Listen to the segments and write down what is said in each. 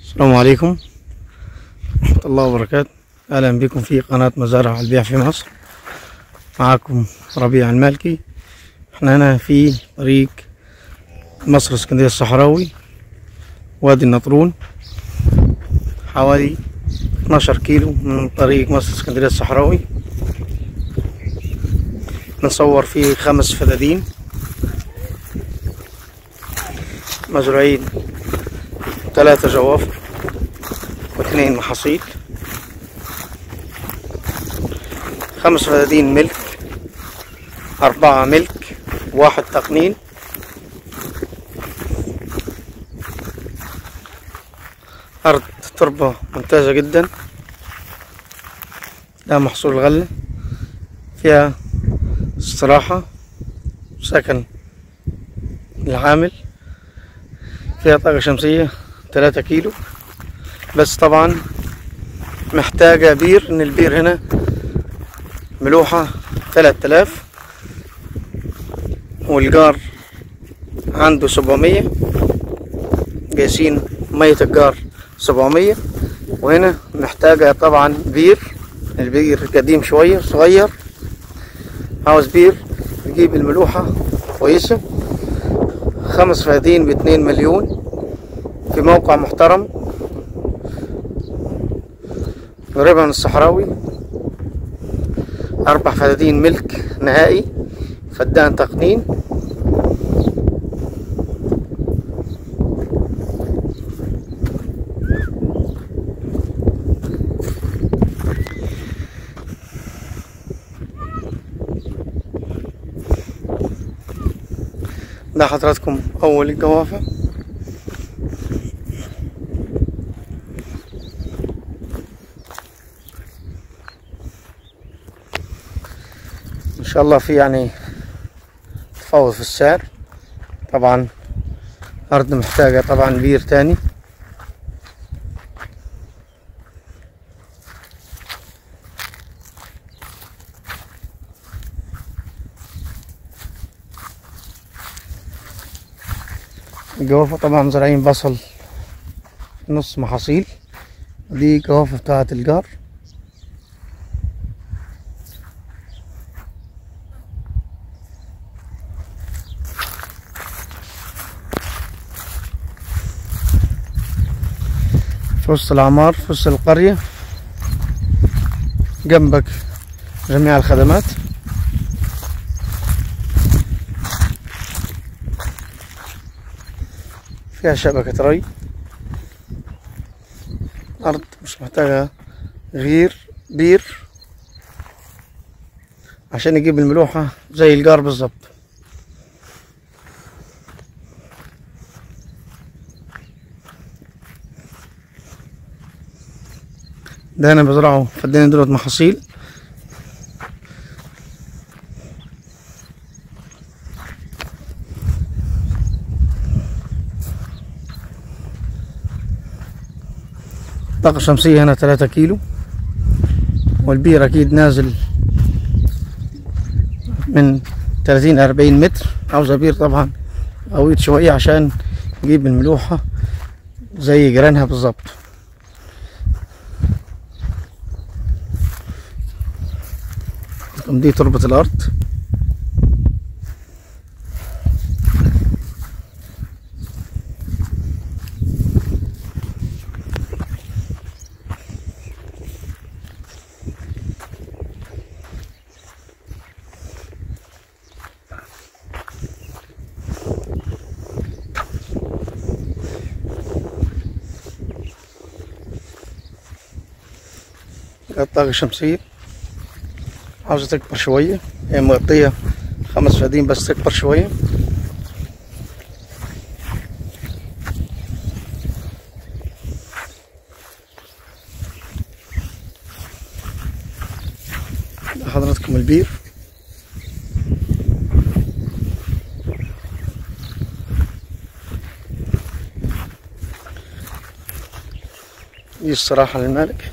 السلام عليكم ورحمة الله وبركاته. أهلا بكم في قناة مزارع البيع في مصر. معكم ربيع المالكي. احنا هنا في طريق مصر اسكندرية الصحراوي وادي النطرون، حوالي 12 كيلو من طريق مصر اسكندرية الصحراوي. نصور فيه 5 فدادين مزروعين، 3 جوافر و2 محاصيل. 5 فدادين ملك، 4 ملك، 1 تقنين. أرض تربة ممتازة جدا، ده محصول الغلة، فيها استراحة وسكن العامل، فيها طاقة شمسية 3 كيلو. بس طبعا محتاجة بير، ان البير هنا ملوحة 3000 والجار عنده 700، قاسين مية الجار 700. وهنا محتاجة طبعا بير، البير قديم شوية صغير، عاوز بير يجيب الملوحة كويسة. 5 فدادين ب2 مليون في موقع محترم قريبة من الصحراوي. 4 فدادين ملك نهائي، فدان تقنين. ده حضراتكم أول الجوافة. إن شاء الله في يعني تفاوض في السعر. طبعا أرض محتاجة طبعا بير تاني. الجوافة طبعا زارعين بصل نص محاصيل. دي جوافة بتاعة الجار. في وسط العمار، في وسط القرية، جنبك جميع الخدمات. فيها شبكة ري. أرض مش محتاجة غير بير عشان يجيب الملوحة زي الجار بالظبط. ده أنا بزرعه فداني دولت محاصيل. طاقة شمسية هنا 3 كيلو، والبير أكيد نازل من 30-40 متر. عاوزة بير طبعا غويط شوية عشان يجيب الملوحة زي جيرانها بالظبط. دي تربة الأرض. الطاقة الشمسية عاوزة تكبر شوية، هي مغطية 5 فدادين بس تكبر شوية. حضراتكم البير. دي الصراحة للمالك.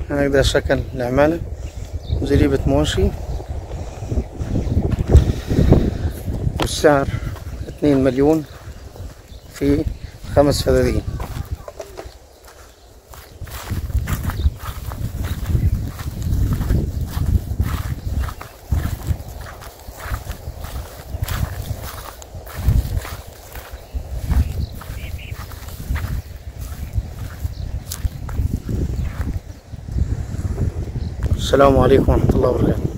هناك ده سكن العمالة، زريبة مواشي، والسعر 2 مليون في 5 فدادين. السلام عليكم ورحمة الله وبركاته.